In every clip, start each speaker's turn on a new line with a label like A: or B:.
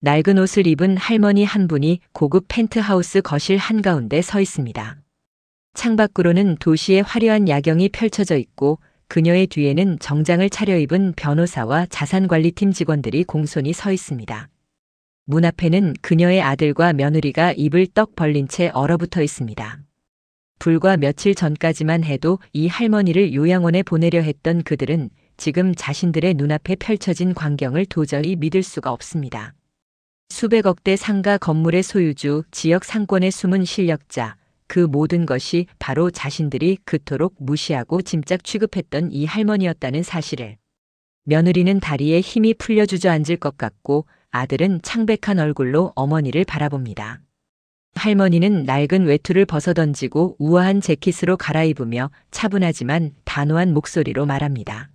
A: 낡은 옷을 입은 할머니 한 분이 고급 펜트하우스 거실 한가운데 서 있습니다. 창밖으로는 도시의 화려한 야경이 펼쳐져 있고 그녀의 뒤에는 정장을 차려입은 변호사와 자산관리팀 직원들이 공손히 서 있습니다. 문 앞에는 그녀의 아들과 며느리가 입을 떡 벌린 채 얼어붙어 있습니다. 불과 며칠 전까지만 해도 이 할머니를 요양원에 보내려 했던 그들은 지금 자신들의 눈앞에 펼쳐진 광경을 도저히 믿을 수가 없습니다. 수백억 대 상가 건물의 소유주, 지역 상권의 숨은 실력자, 그 모든 것이 바로 자신들이 그토록 무시하고 짐짝 취급했던 이 할머니였다는 사실을. 며느리는 다리에 힘이 풀려 주저앉을 것 같고 아들은 창백한 얼굴로 어머니를 바라봅니다. 할머니는 낡은 외투를 벗어던지고 우아한 재킷으로 갈아입으며 차분하지만 단호한 목소리로 말합니다.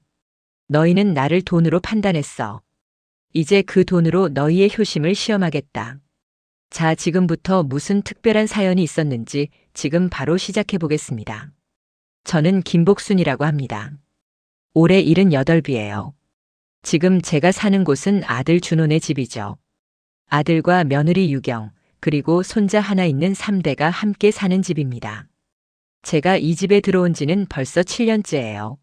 A: 너희는 나를 돈으로 판단했어. 이제 그 돈으로 너희의 효심을 시험하겠다. 자, 지금부터 무슨 특별한 사연이 있었는지 지금 바로 시작해 보겠습니다. 저는 김복순이라고 합니다. 올해 78이에요. 지금 제가 사는 곳은 아들 준호네 집이죠. 아들과 며느리 유경, 그리고 손자 하나 있는 3대가 함께 사는 집입니다. 제가 이 집에 들어온 지는 벌써 7년째예요.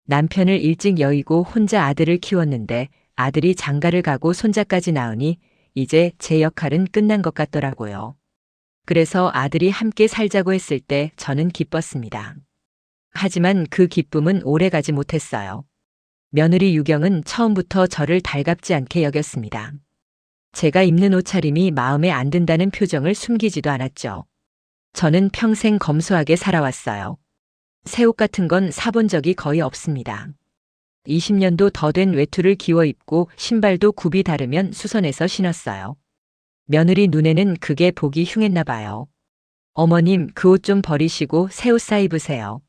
A: 남편을 일찍 여의고 혼자 아들을 키웠는데 아들이 장가를 가고 손자까지 낳으니 이제 제 역할은 끝난 것 같더라고요. 그래서 아들이 함께 살자고 했을 때 저는 기뻤습니다. 하지만 그 기쁨은 오래 가지 못했어요. 며느리 유경은 처음부터 저를 달갑지 않게 여겼습니다. 제가 입는 옷차림이 마음에 안 든다는 표정을 숨기지도 않았죠. 저는 평생 검소하게 살아왔어요. 새 옷 같은 건 사본 적이 거의 없습니다. 20년도 더 된 외투를 기워 입고 신발도 굽이 다르면 수선해서 신었어요. 며느리 눈에는 그게 보기 흉했나 봐요. 어머님, 그 옷 좀 버리시고 새 옷 사 입으세요.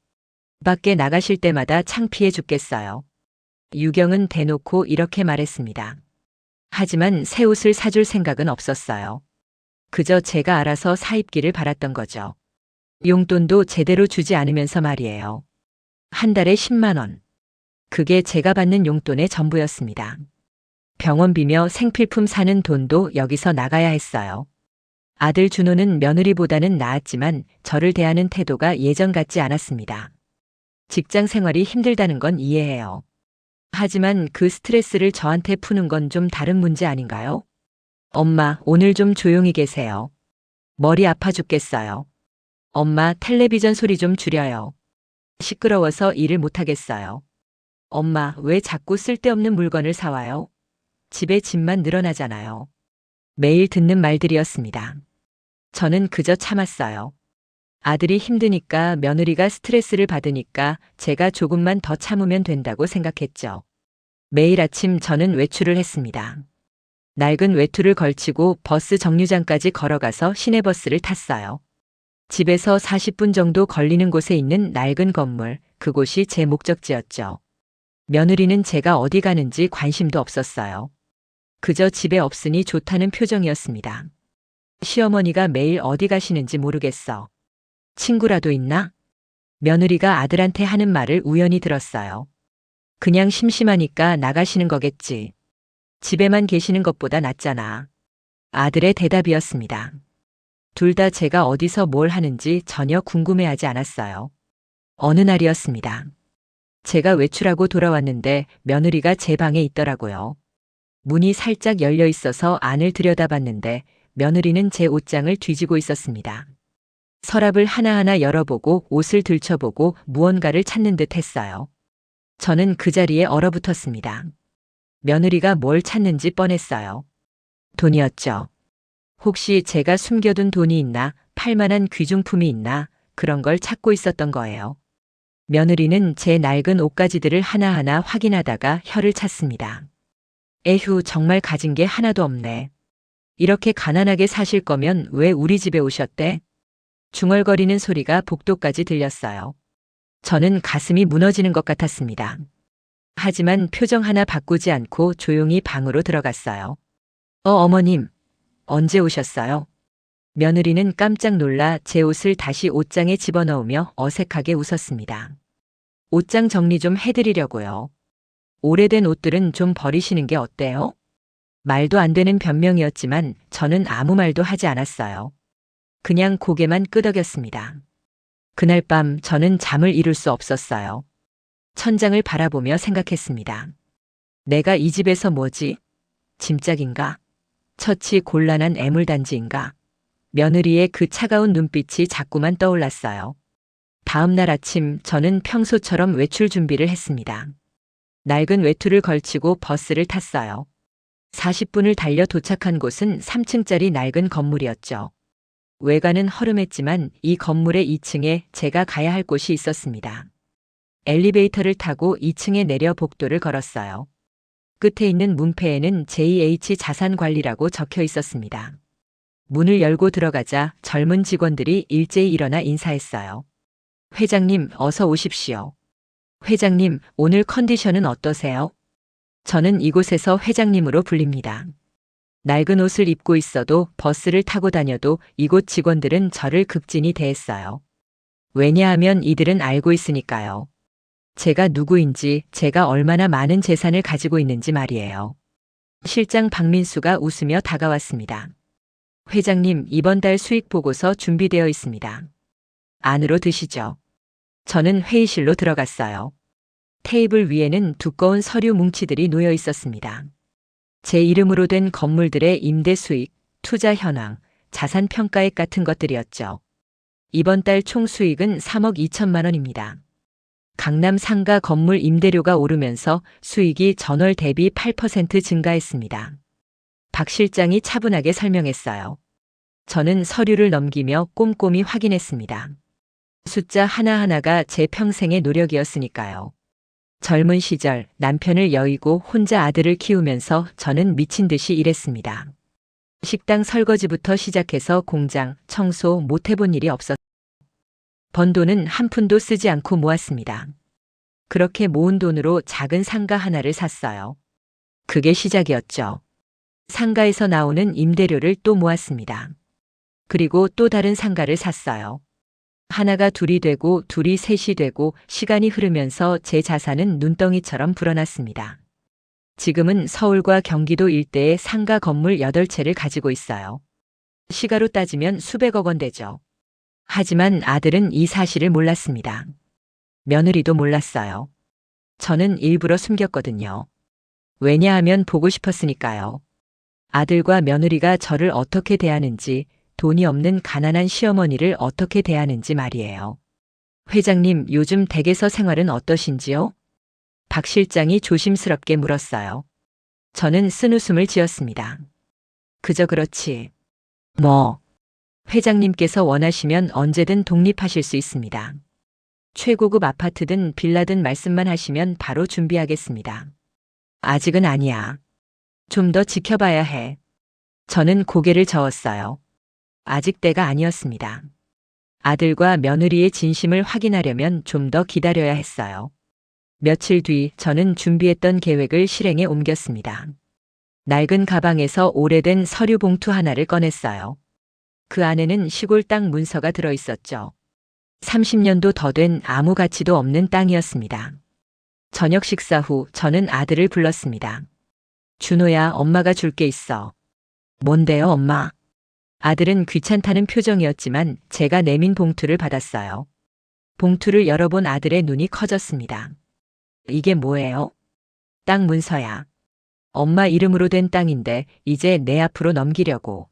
A: 밖에 나가실 때마다 창피해 죽겠어요. 유경은 대놓고 이렇게 말했습니다. 하지만 새 옷을 사줄 생각은 없었어요. 그저 제가 알아서 사 입기를 바랐던 거죠. 용돈도 제대로 주지 않으면서 말이에요. 한 달에 10만 원. 그게 제가 받는 용돈의 전부였습니다. 병원비며 생필품 사는 돈도 여기서 나가야 했어요. 아들 준호는 며느리보다는 나았지만 저를 대하는 태도가 예전 같지 않았습니다. 직장 생활이 힘들다는 건 이해해요. 하지만 그 스트레스를 저한테 푸는 건 좀 다른 문제 아닌가요? 엄마, 오늘 좀 조용히 계세요. 머리 아파 죽겠어요. 엄마, 텔레비전 소리 좀 줄여요. 시끄러워서 일을 못하겠어요. 엄마, 왜 자꾸 쓸데없는 물건을 사와요? 집에 짐만 늘어나잖아요. 매일 듣는 말들이었습니다. 저는 그저 참았어요. 아들이 힘드니까, 며느리가 스트레스를 받으니까 제가 조금만 더 참으면 된다고 생각했죠. 매일 아침 저는 외출을 했습니다. 낡은 외투를 걸치고 버스 정류장까지 걸어가서 시내버스를 탔어요. 집에서 40분 정도 걸리는 곳에 있는 낡은 건물, 그곳이 제 목적지였죠. 며느리는 제가 어디 가는지 관심도 없었어요. 그저 집에 없으니 좋다는 표정이었습니다. 시어머니가 매일 어디 가시는지 모르겠어. 친구라도 있나? 며느리가 아들한테 하는 말을 우연히 들었어요. 그냥 심심하니까 나가시는 거겠지. 집에만 계시는 것보다 낫잖아. 아들의 대답이었습니다. 둘 다 제가 어디서 뭘 하는지 전혀 궁금해하지 않았어요. 어느 날이었습니다. 제가 외출하고 돌아왔는데 며느리가 제 방에 있더라고요. 문이 살짝 열려 있어서 안을 들여다봤는데 며느리는 제 옷장을 뒤지고 있었습니다. 서랍을 하나하나 열어보고 옷을 들춰보고 무언가를 찾는 듯 했어요. 저는 그 자리에 얼어붙었습니다. 며느리가 뭘 찾는지 뻔했어요. 돈이었죠. 혹시 제가 숨겨둔 돈이 있나, 팔만한 귀중품이 있나, 그런 걸 찾고 있었던 거예요. 며느리는 제 낡은 옷가지들을 하나하나 확인하다가 혀를 찼습니다. 에휴, 정말 가진 게 하나도 없네. 이렇게 가난하게 사실 거면 왜 우리 집에 오셨대? 중얼거리는 소리가 복도까지 들렸어요. 저는 가슴이 무너지는 것 같았습니다. 하지만 표정 하나 바꾸지 않고 조용히 방으로 들어갔어요. 어머님, 언제 오셨어요? 며느리는 깜짝 놀라 제 옷을 다시 옷장에 집어넣으며 어색하게 웃었습니다. 옷장 정리 좀 해드리려고요. 오래된 옷들은 좀 버리시는 게 어때요? 말도 안 되는 변명이었지만 저는 아무 말도 하지 않았어요. 그냥 고개만 끄덕였습니다. 그날 밤 저는 잠을 이룰 수 없었어요. 천장을 바라보며 생각했습니다. 내가 이 집에서 뭐지? 짐짝인가? 처치 곤란한 애물단지인가? 며느리의 그 차가운 눈빛이 자꾸만 떠올랐어요. 다음 날 아침 저는 평소처럼 외출 준비를 했습니다. 낡은 외투를 걸치고 버스를 탔어요. 40분을 달려 도착한 곳은 3층짜리 낡은 건물이었죠. 외관은 허름했지만 이 건물의 2층에 제가 가야 할 곳이 있었습니다. 엘리베이터를 타고 2층에 내려 복도를 걸었어요. 끝에 있는 문패에는 JH 자산관리라고 적혀 있었습니다. 문을 열고 들어가자 젊은 직원들이 일제히 일어나 인사했어요. 회장님, 어서 오십시오. 회장님, 오늘 컨디션은 어떠세요? 저는 이곳에서 회장님으로 불립니다. 낡은 옷을 입고 있어도 버스를 타고 다녀도 이곳 직원들은 저를 극진히 대했어요. 왜냐하면 이들은 알고 있으니까요. 제가 누구인지, 제가 얼마나 많은 재산을 가지고 있는지 말이에요. 실장 박민수가 웃으며 다가왔습니다. 회장님, 이번 달 수익 보고서 준비되어 있습니다. 안으로 드시죠. 저는 회의실로 들어갔어요. 테이블 위에는 두꺼운 서류 뭉치들이 놓여 있었습니다. 제 이름으로 된 건물들의 임대 수익, 투자 현황, 자산 평가액 같은 것들이었죠. 이번 달 총 수익은 3억 2천만 원입니다. 강남 상가 건물 임대료가 오르면서 수익이 전월 대비 8% 증가했습니다. 박 실장이 차분하게 설명했어요. 저는 서류를 넘기며 꼼꼼히 확인했습니다. 숫자 하나하나가 제 평생의 노력이었으니까요. 젊은 시절 남편을 여의고 혼자 아들을 키우면서 저는 미친 듯이 일했습니다. 식당 설거지부터 시작해서 공장, 청소 못 해본 일이 없었어요. 번 돈은 한 푼도 쓰지 않고 모았습니다. 그렇게 모은 돈으로 작은 상가 하나를 샀어요. 그게 시작이었죠. 상가에서 나오는 임대료를 또 모았습니다. 그리고 또 다른 상가를 샀어요. 하나가 둘이 되고 둘이 셋이 되고 시간이 흐르면서 제 자산은 눈덩이처럼 불어났습니다. 지금은 서울과 경기도 일대에 상가 건물 8채를 가지고 있어요. 시가로 따지면 수백억 원 되죠. 하지만 아들은 이 사실을 몰랐습니다. 며느리도 몰랐어요. 저는 일부러 숨겼거든요. 왜냐하면 보고 싶었으니까요. 아들과 며느리가 저를 어떻게 대하는지, 돈이 없는 가난한 시어머니를 어떻게 대하는지 말이에요. 회장님, 요즘 댁에서 생활은 어떠신지요? 박 실장이 조심스럽게 물었어요. 저는 쓴웃음을 지었습니다. 그저 그렇지. 뭐, 회장님께서 원하시면 언제든 독립하실 수 있습니다. 최고급 아파트든 빌라든 말씀만 하시면 바로 준비하겠습니다. 아직은 아니야. 좀 더 지켜봐야 해. 저는 고개를 저었어요. 아직 때가 아니었습니다. 아들과 며느리의 진심을 확인하려면 좀 더 기다려야 했어요. 며칠 뒤 저는 준비했던 계획을 실행에 옮겼습니다. 낡은 가방에서 오래된 서류 봉투 하나를 꺼냈어요. 그 안에는 시골 땅 문서가 들어 있었죠. 30년도 더 된 아무 가치도 없는 땅이었습니다. 저녁 식사 후 저는 아들을 불렀습니다. 준호야, 엄마가 줄 게 있어. 뭔데요, 엄마? 아들은 귀찮다는 표정이었지만 제가 내민 봉투를 받았어요. 봉투를 열어본 아들의 눈이 커졌습니다. 이게 뭐예요? 땅 문서야. 엄마 이름으로 된 땅인데 이제 내 앞으로 넘기려고.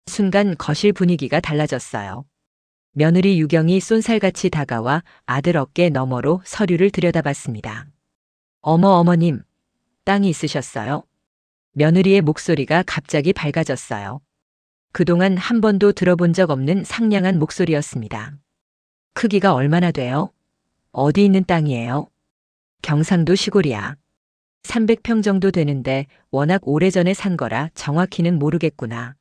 A: 순간 거실 분위기가 달라졌어요. 며느리 유경이 쏜살같이 다가와 아들 어깨 너머로 서류를 들여다봤습니다. 어머님, 땅이 있으셨어요? 며느리의 목소리가 갑자기 밝아졌어요. 그동안 한 번도 들어본 적 없는 상냥한 목소리였습니다. 크기가 얼마나 돼요? 어디 있는 땅이에요? 경상도 시골이야. 300평 정도 되는데 워낙 오래전에 산 거라 정확히는 모르겠구나.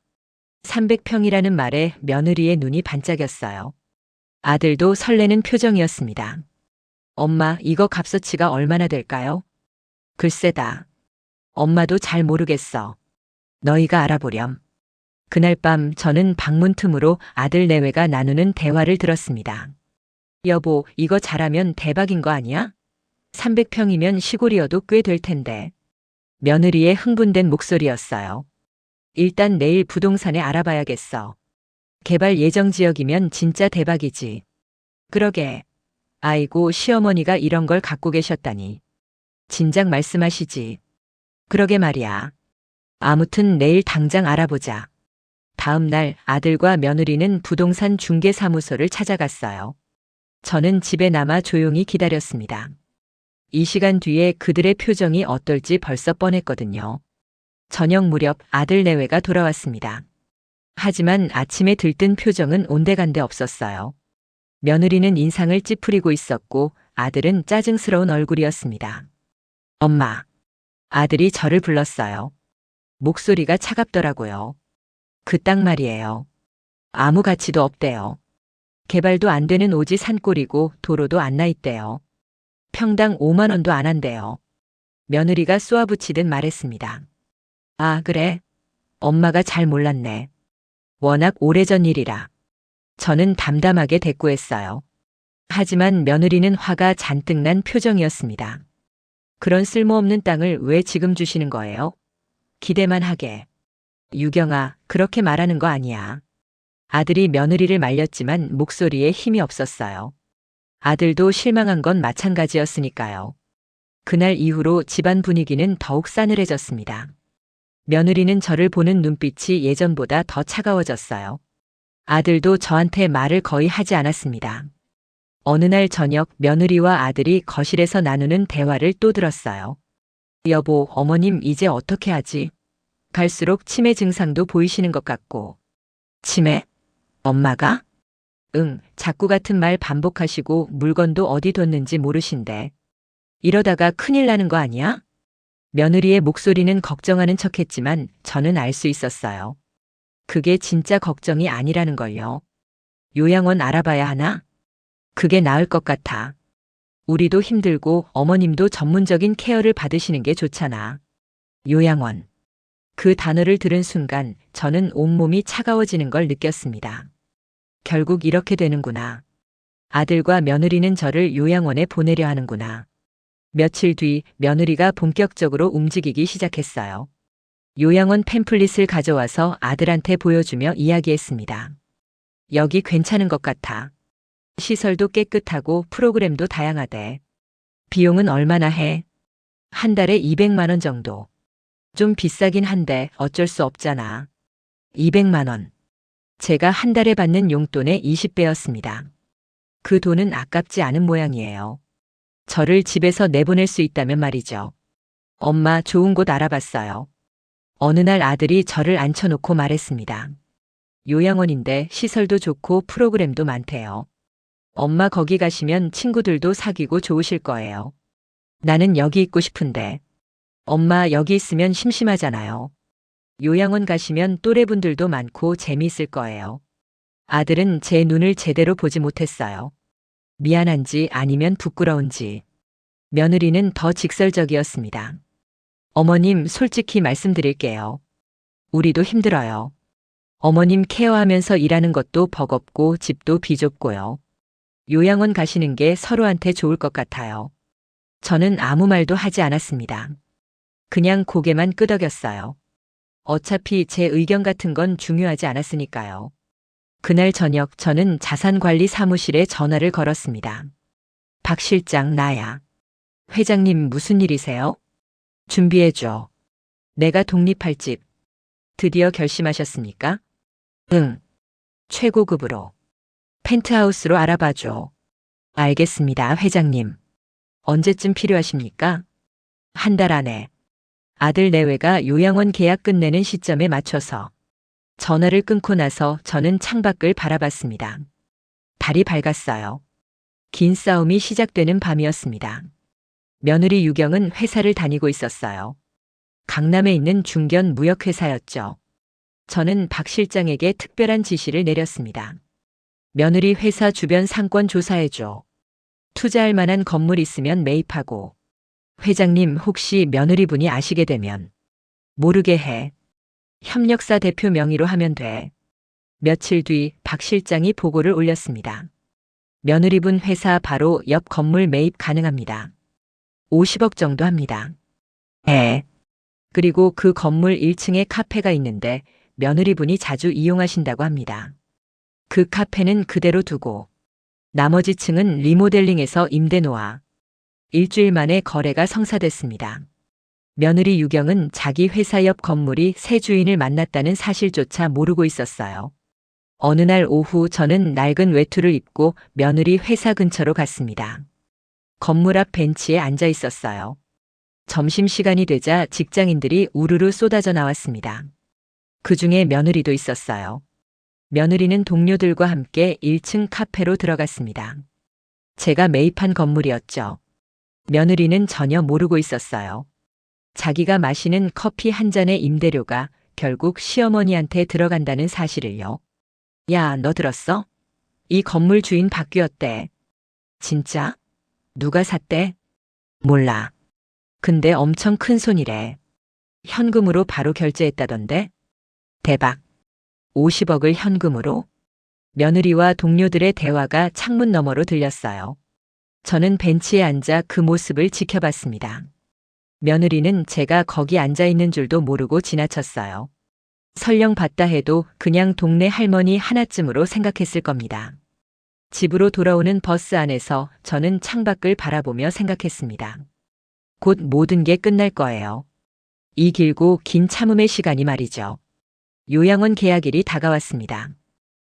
A: 300평이라는 말에 며느리의 눈이 반짝였어요. 아들도 설레는 표정이었습니다. 엄마, 이거 값어치가 얼마나 될까요? 글쎄다. 엄마도 잘 모르겠어. 너희가 알아보렴. 그날 밤 저는 방문 틈으로 아들 내외가 나누는 대화를 들었습니다. 여보, 이거 잘하면 대박인 거 아니야? 300평이면 시골이어도 꽤 될 텐데. 며느리의 흥분된 목소리였어요. 일단 내일 부동산에 알아봐야겠어. 개발 예정 지역이면 진짜 대박이지. 그러게. 아이고, 시어머니가 이런 걸 갖고 계셨다니. 진작 말씀하시지. 그러게 말이야. 아무튼 내일 당장 알아보자. 다음 날 아들과 며느리는 부동산 중개사무소를 찾아갔어요. 저는 집에 남아 조용히 기다렸습니다. 이 시간 뒤에 그들의 표정이 어떨지 벌써 뻔했거든요. 저녁 무렵 아들 내외가 돌아왔습니다. 하지만 아침에 들뜬 표정은 온데간데 없었어요. 며느리는 인상을 찌푸리고 있었고 아들은 짜증스러운 얼굴이었습니다. 엄마. 아들이 저를 불렀어요. 목소리가 차갑더라고요. 그 딱 말이에요. 아무 가치도 없대요. 개발도 안 되는 오지 산골이고 도로도 안 나 있대요. 평당 5만 원도 안 한대요. 며느리가 쏘아붙이듯 말했습니다. 아, 그래? 엄마가 잘 몰랐네. 워낙 오래전 일이라. 저는 담담하게 대꾸했어요. 하지만 며느리는 화가 잔뜩 난 표정이었습니다. 그런 쓸모없는 땅을 왜 지금 주시는 거예요? 기대만 하게. 유경아, 그렇게 말하는 거 아니야. 아들이 며느리를 말렸지만 목소리에 힘이 없었어요. 아들도 실망한 건 마찬가지였으니까요. 그날 이후로 집안 분위기는 더욱 싸늘해졌습니다. 며느리는 저를 보는 눈빛이 예전보다 더 차가워졌어요. 아들도 저한테 말을 거의 하지 않았습니다. 어느 날 저녁 며느리와 아들이 거실에서 나누는 대화를 또 들었어요. 여보, 어머님 이제 어떻게 하지? 갈수록 치매 증상도 보이시는 것 같고. 치매? 엄마가? 응, 자꾸 같은 말 반복하시고 물건도 어디 뒀는지 모르신대. 이러다가 큰일 나는 거 아니야? 며느리의 목소리는 걱정하는 척했지만 저는 알 수 있었어요. 그게 진짜 걱정이 아니라는 걸요. 요양원 알아봐야 하나? 그게 나을 것 같아. 우리도 힘들고 어머님도 전문적인 케어를 받으시는 게 좋잖아. 요양원. 그 단어를 들은 순간 저는 온몸이 차가워지는 걸 느꼈습니다. 결국 이렇게 되는구나. 아들과 며느리는 저를 요양원에 보내려 하는구나. 며칠 뒤 며느리가 본격적으로 움직이기 시작했어요. 요양원 팸플릿을 가져와서 아들한테 보여주며 이야기했습니다. 여기 괜찮은 것 같아. 시설도 깨끗하고 프로그램도 다양하대. 비용은 얼마나 해? 한 달에 200만 원 정도. 좀 비싸긴 한데 어쩔 수 없잖아. 200만 원. 제가 한 달에 받는 용돈의 20배였습니다. 그 돈은 아깝지 않은 모양이에요. 저를 집에서 내보낼 수 있다면 말이죠. 엄마, 좋은 곳 알아봤어요. 어느 날 아들이 저를 앉혀놓고 말했습니다. 요양원인데 시설도 좋고 프로그램도 많대요. 엄마 거기 가시면 친구들도 사귀고 좋으실 거예요. 나는 여기 있고 싶은데. 엄마 여기 있으면 심심하잖아요. 요양원 가시면 또래분들도 많고 재미있을 거예요. 아들은 제 눈을 제대로 보지 못했어요. 미안한지 아니면 부끄러운지. 며느리는 더 직설적이었습니다. 어머님, 솔직히 말씀드릴게요. 우리도 힘들어요. 어머님 케어하면서 일하는 것도 버겁고 집도 비좁고요. 요양원 가시는 게 서로한테 좋을 것 같아요. 저는 아무 말도 하지 않았습니다. 그냥 고개만 끄덕였어요. 어차피 제 의견 같은 건 중요하지 않았으니까요. 그날 저녁 저는 자산관리 사무실에 전화를 걸었습니다. 박 실장, 나야. 회장님, 무슨 일이세요? 준비해줘. 내가 독립할 집. 드디어 결심하셨습니까? 응. 최고급으로. 펜트하우스로 알아봐줘. 알겠습니다, 회장님. 언제쯤 필요하십니까? 한 달 안에. 아들 내외가 요양원 계약 끝내는 시점에 맞춰서. 전화를 끊고 나서 저는 창밖을 바라봤습니다. 달이 밝았어요. 긴 싸움이 시작되는 밤이었습니다. 며느리 유경은 회사를 다니고 있었어요. 강남에 있는 중견 무역회사였죠. 저는 박 실장에게 특별한 지시를 내렸습니다. 며느리 회사 주변 상권 조사해줘. 투자할 만한 건물 있으면 매입하고. 회장님, 혹시 며느리분이 아시게 되면 모르게 해. 협력사 대표 명의로 하면 돼. 며칠 뒤 박 실장이 보고를 올렸습니다. 며느리분 회사 바로 옆 건물 매입 가능합니다. 50억 정도 합니다. 그리고 그 건물 1층에 카페가 있는데 며느리분이 자주 이용하신다고 합니다. 그 카페는 그대로 두고 나머지 층은 리모델링해서 임대 놓아 일주일 만에 거래가 성사됐습니다. 며느리 유경은 자기 회사 옆 건물이 새 주인을 만났다는 사실조차 모르고 있었어요. 어느 날 오후 저는 낡은 외투를 입고 며느리 회사 근처로 갔습니다. 건물 앞 벤치에 앉아 있었어요. 점심시간이 되자 직장인들이 우르르 쏟아져 나왔습니다. 그 중에 며느리도 있었어요. 며느리는 동료들과 함께 1층 카페로 들어갔습니다. 제가 매입한 건물이었죠. 며느리는 전혀 모르고 있었어요. 자기가 마시는 커피 한 잔의 임대료가 결국 시어머니한테 들어간다는 사실을요. 야, 너 들었어? 이 건물 주인 바뀌었대. 진짜? 누가 샀대? 몰라. 근데 엄청 큰 손이래. 현금으로 바로 결제했다던데? 대박. 50억을 현금으로? 며느리와 동료들의 대화가 창문 너머로 들렸어요. 저는 벤치에 앉아 그 모습을 지켜봤습니다. 며느리는 제가 거기 앉아 있는 줄도 모르고 지나쳤어요. 설령 봤다 해도 그냥 동네 할머니 하나쯤으로 생각했을 겁니다. 집으로 돌아오는 버스 안에서 저는 창밖을 바라보며 생각했습니다. 곧 모든 게 끝날 거예요. 이 길고 긴 참음의 시간이 말이죠. 요양원 계약일이 다가왔습니다.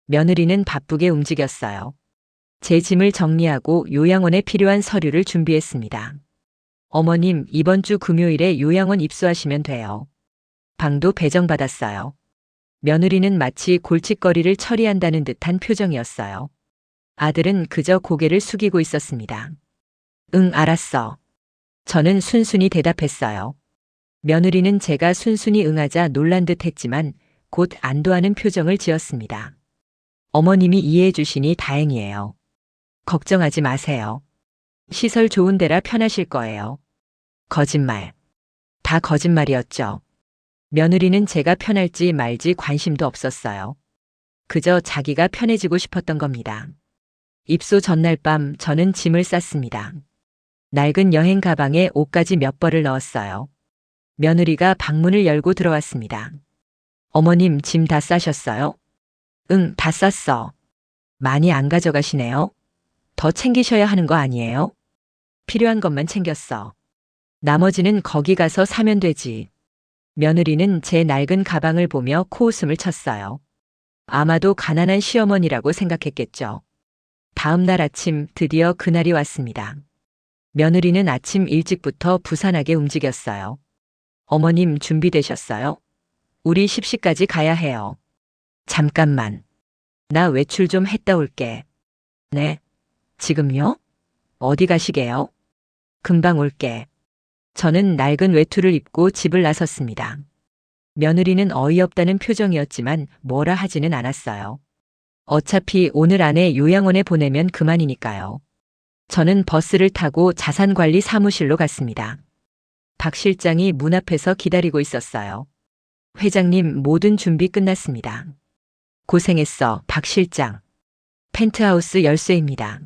A: 며느리는 바쁘게 움직였어요. 제 짐을 정리하고 요양원에 필요한 서류를 준비했습니다. 어머님, 이번 주 금요일에 요양원 입소하시면 돼요. 방도 배정받았어요. 며느리는 마치 골칫거리를 처리한다는 듯한 표정이었어요. 아들은 그저 고개를 숙이고 있었습니다. 응, 알았어. 저는 순순히 대답했어요. 며느리는 제가 순순히 응하자 놀란 듯 했지만 곧 안도하는 표정을 지었습니다. 어머님이 이해해 주시니 다행이에요. 걱정하지 마세요. 시설 좋은 데라 편하실 거예요. 거짓말. 다 거짓말이었죠. 며느리는 제가 편할지 말지 관심도 없었어요. 그저 자기가 편해지고 싶었던 겁니다. 입소 전날 밤 저는 짐을 쌌습니다. 낡은 여행 가방에 옷까지 몇 벌을 넣었어요. 며느리가 방문을 열고 들어왔습니다. 어머님, 짐 다 싸셨어요? 응, 다 쌌어. 많이 안 가져가시네요. 더 챙기셔야 하는 거 아니에요? 필요한 것만 챙겼어. 나머지는 거기 가서 사면 되지. 며느리는 제 낡은 가방을 보며 코웃음을 쳤어요. 아마도 가난한 시어머니라고 생각했겠죠. 다음 날 아침 드디어 그날이 왔습니다. 며느리는 아침 일찍부터 부산하게 움직였어요. 어머님, 준비되셨어요? 우리 십시까지 가야 해요. 잠깐만. 나 외출 좀 했다 올게. 네. 지금요? 어디 가시게요? 금방 올게. 저는 낡은 외투를 입고 집을 나섰습니다. 며느리는 어이없다는 표정이었지만 뭐라 하지는 않았어요. 어차피 오늘 안에 요양원에 보내면 그만이니까요. 저는 버스를 타고 자산관리 사무실로 갔습니다. 박 실장이 문 앞에서 기다리고 있었어요. 회장님, 모든 준비 끝났습니다. 고생했어, 박 실장. 펜트하우스 열쇠입니다.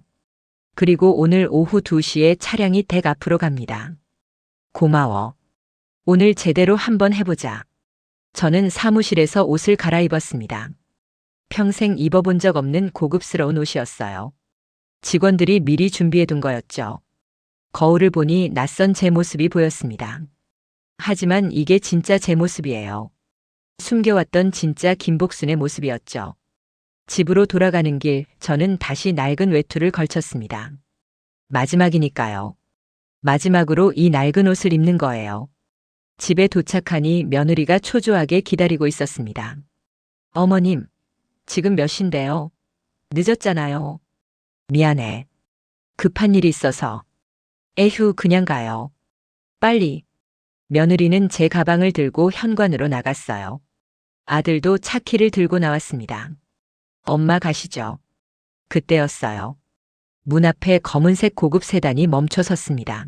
A: 그리고 오늘 오후 2시에 차량이 댁 앞으로 갑니다. 고마워. 오늘 제대로 한번 해보자. 저는 사무실에서 옷을 갈아입었습니다. 평생 입어본 적 없는 고급스러운 옷이었어요. 직원들이 미리 준비해둔 거였죠. 거울을 보니 낯선 제 모습이 보였습니다. 하지만 이게 진짜 제 모습이에요. 숨겨왔던 진짜 김복순의 모습이었죠. 집으로 돌아가는 길 저는 다시 낡은 외투를 걸쳤습니다. 마지막이니까요. 마지막으로 이 낡은 옷을 입는 거예요. 집에 도착하니 며느리가 초조하게 기다리고 있었습니다. 어머님, 지금 몇 시인데요? 늦었잖아요. 미안해. 급한 일이 있어서. 에휴, 그냥 가요. 빨리. 며느리는 제 가방을 들고 현관으로 나갔어요. 아들도 차키를 들고 나왔습니다. 엄마 가시죠. 그때였어요. 문 앞에 검은색 고급 세단이 멈춰 섰습니다.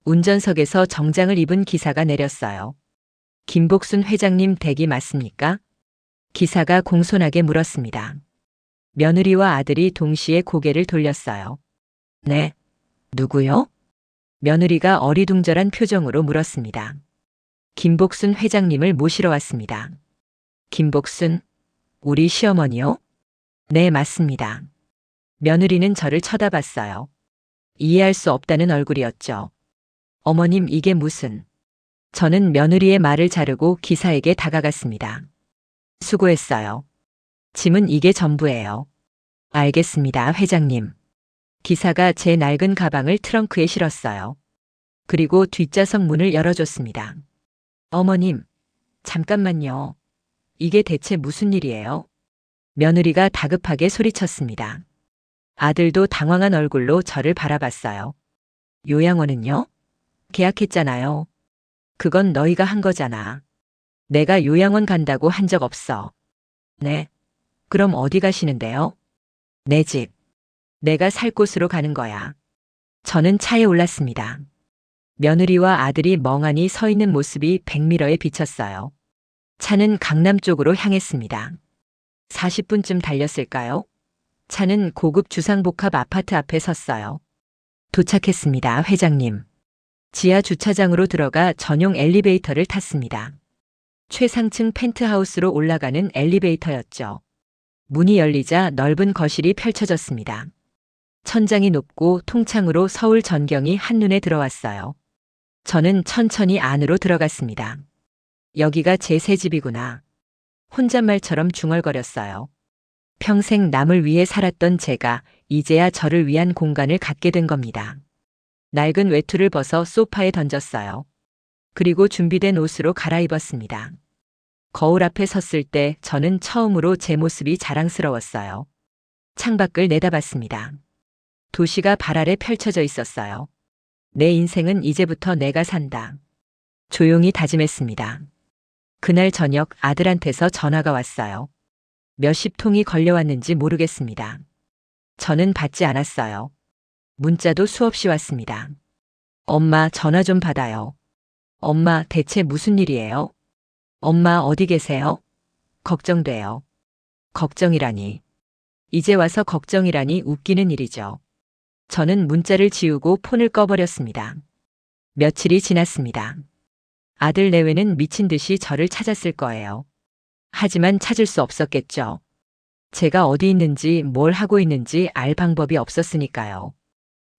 A: 운전석에서 정장을 입은 기사가 내렸어요. 김복순 회장님 댁이 맞습니까? 기사가 공손하게 물었습니다. 며느리와 아들이 동시에 고개를 돌렸어요. 네. 누구요? 며느리가 어리둥절한 표정으로 물었습니다. 김복순 회장님을 모시러 왔습니다. 김복순, 우리 시어머니요? 네, 맞습니다. 며느리는 저를 쳐다봤어요. 이해할 수 없다는 얼굴이었죠. 어머님, 이게 무슨... 저는 며느리의 말을 자르고 기사에게 다가갔습니다. 수고했어요. 짐은 이게 전부예요. 알겠습니다, 회장님. 기사가 제 낡은 가방을 트렁크에 실었어요. 그리고 뒷좌석 문을 열어줬습니다. 어머님, 잠깐만요. 이게 대체 무슨 일이에요? 며느리가 다급하게 소리쳤습니다. 아들도 당황한 얼굴로 저를 바라봤어요. 요양원은요? 계약했잖아요. 그건 너희가 한 거잖아. 내가 요양원 간다고 한 적 없어. 네. 그럼 어디 가시는데요? 내 집. 내가 살 곳으로 가는 거야. 저는 차에 올랐습니다. 며느리와 아들이 멍하니 서 있는 모습이 백미러에 비쳤어요. 차는 강남 쪽으로 향했습니다. 40분쯤 달렸을까요? 차는 고급 주상복합 아파트 앞에 섰어요. 도착했습니다, 회장님. 지하 주차장으로 들어가 전용 엘리베이터를 탔습니다. 최상층 펜트하우스로 올라가는 엘리베이터였죠. 문이 열리자 넓은 거실이 펼쳐졌습니다. 천장이 높고 통창으로 서울 전경이 한눈에 들어왔어요. 저는 천천히 안으로 들어갔습니다. 여기가 제 새 집이구나. 혼잣말처럼 중얼거렸어요. 평생 남을 위해 살았던 제가 이제야 저를 위한 공간을 갖게 된 겁니다. 낡은 외투를 벗어 소파에 던졌어요. 그리고 준비된 옷으로 갈아입었습니다. 거울 앞에 섰을 때 저는 처음으로 제 모습이 자랑스러웠어요. 창밖을 내다봤습니다. 도시가 발 아래 펼쳐져 있었어요. 내 인생은 이제부터 내가 산다. 조용히 다짐했습니다. 그날 저녁 아들한테서 전화가 왔어요. 몇십 통이 걸려왔는지 모르겠습니다. 저는 받지 않았어요. 문자도 수없이 왔습니다. 엄마, 전화 좀 받아요. 엄마, 대체 무슨 일이에요? 엄마, 어디 계세요? 걱정돼요. 걱정이라니. 이제 와서 걱정이라니 웃기는 일이죠. 저는 문자를 지우고 폰을 꺼버렸습니다. 며칠이 지났습니다. 아들 내외는 미친 듯이 저를 찾았을 거예요. 하지만 찾을 수 없었겠죠. 제가 어디 있는지 뭘 하고 있는지 알 방법이 없었으니까요.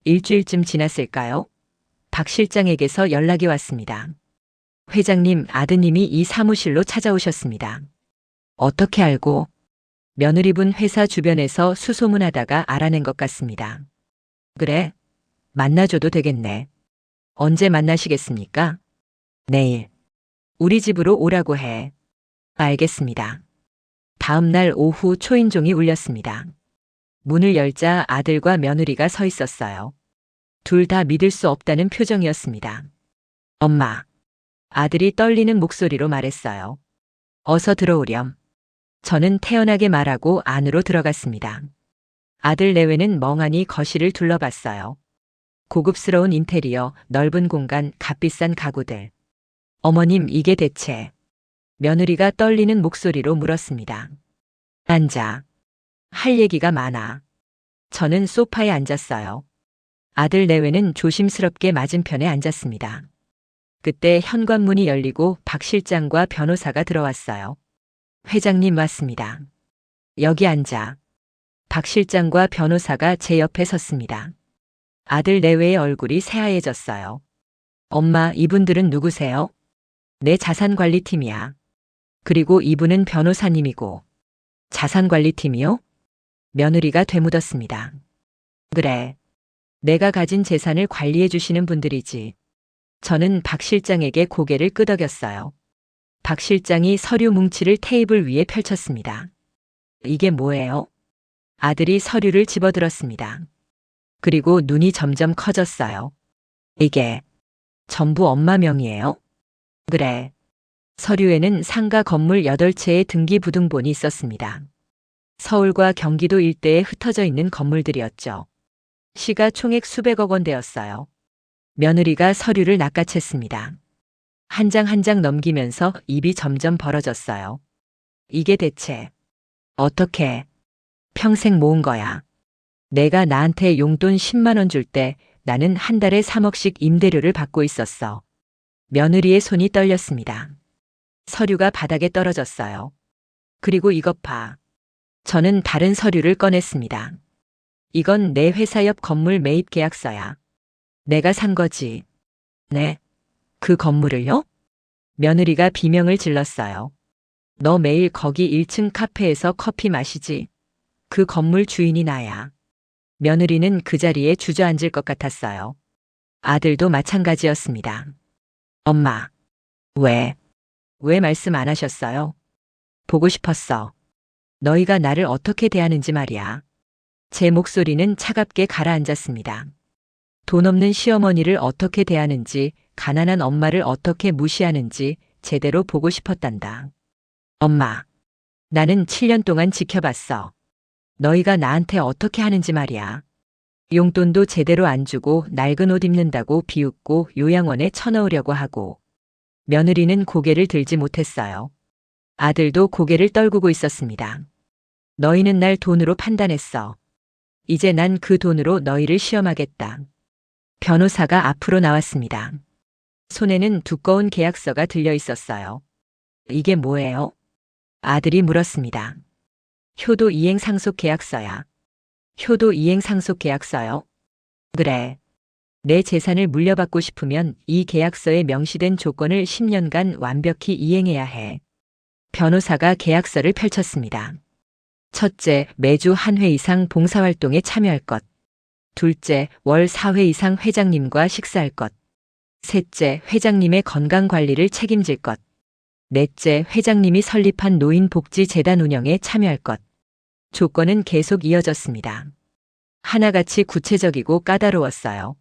A: 일주일쯤 지났을까요? 박 실장에게서 연락이 왔습니다. 회장님, 아드님이 이 사무실로 찾아오셨습니다. 어떻게 알고? 며느리분 회사 주변에서 수소문하다가 알아낸 것 같습니다. 그래? 만나줘도 되겠네. 언제 만나시겠습니까? 내일. 우리 집으로 오라고 해. 알겠습니다. 다음 날 오후 초인종이 울렸습니다. 문을 열자 아들과 며느리가 서 있었어요. 둘 다 믿을 수 없다는 표정이었습니다. 엄마. 아들이 떨리는 목소리로 말했어요. 어서 들어오렴. 저는 태연하게 말하고 안으로 들어갔습니다. 아들 내외는 멍하니 거실을 둘러봤어요. 고급스러운 인테리어, 넓은 공간, 값비싼 가구들. 어머님, 이게 대체... 며느리가 떨리는 목소리로 물었습니다. 앉아. 할 얘기가 많아. 저는 소파에 앉았어요. 아들 내외는 조심스럽게 맞은편에 앉았습니다. 그때 현관문이 열리고 박 실장과 변호사가 들어왔어요. 회장님 왔습니다. 여기 앉아. 박 실장과 변호사가 제 옆에 섰습니다. 아들 내외의 얼굴이 새하얘졌어요. 엄마, 이분들은 누구세요? 내 자산관리팀이야. 그리고 이분은 변호사님이고. 자산관리팀이요? 며느리가 되묻었습니다. 그래. 내가 가진 재산을 관리해 주시는 분들이지. 저는 박 실장에게 고개를 끄덕였어요. 박 실장이 서류 뭉치를 테이블 위에 펼쳤습니다. 이게 뭐예요? 아들이 서류를 집어들었습니다. 그리고 눈이 점점 커졌어요. 이게 전부 엄마 명의예요? 그래. 서류에는 상가 건물 8채의 등기부등본이 있었습니다. 서울과 경기도 일대에 흩어져 있는 건물들이었죠. 시가총액 수백억 원 되었어요. 며느리가 서류를 낚아챘습니다. 한 장 한 장 넘기면서 입이 점점 벌어졌어요. 이게 대체 어떻게 평생 모은 거야. 내가 나한테 용돈 10만 원 줄 때 나는 한 달에 3억씩 임대료를 받고 있었어. 며느리의 손이 떨렸습니다. 서류가 바닥에 떨어졌어요. 그리고 이것 봐. 저는 다른 서류를 꺼냈습니다. 이건 내 회사 옆 건물 매입 계약서야. 내가 산 거지. 네. 그 건물을요? 며느리가 비명을 질렀어요. 너 매일 거기 1층 카페에서 커피 마시지? 그 건물 주인이 나야. 며느리는 그 자리에 주저앉을 것 같았어요. 아들도 마찬가지였습니다. 엄마. 왜 말씀 안 하셨어요? 보고 싶었어. 너희가 나를 어떻게 대하는지 말이야. 제 목소리는 차갑게 가라앉았습니다. 돈 없는 시어머니를 어떻게 대하는지, 가난한 엄마를 어떻게 무시하는지 제대로 보고 싶었단다. 엄마. 나는 7년 동안 지켜봤어. 너희가 나한테 어떻게 하는지 말이야. 용돈도 제대로 안 주고 낡은 옷 입는다고 비웃고 요양원에 쳐넣으려고 하고. 며느리는 고개를 들지 못했어요. 아들도 고개를 떨구고 있었습니다. 너희는 날 돈으로 판단했어. 이제 난 그 돈으로 너희를 시험하겠다. 변호사가 앞으로 나왔습니다. 손에는 두꺼운 계약서가 들려 있었어요. 이게 뭐예요? 아들이 물었습니다. 효도 이행 상속 계약서야. 효도 이행 상속 계약서요? 그래. 내 재산을 물려받고 싶으면 이 계약서에 명시된 조건을 10년간 완벽히 이행해야 해. 변호사가 계약서를 펼쳤습니다. 첫째, 매주 한 회 이상 봉사활동에 참여할 것. 둘째, 월 4회 이상 회장님과 식사할 것. 셋째, 회장님의 건강관리를 책임질 것. 넷째, 회장님이 설립한 노인복지재단 운영에 참여할 것. 조건은 계속 이어졌습니다. 하나같이 구체적이고 까다로웠어요.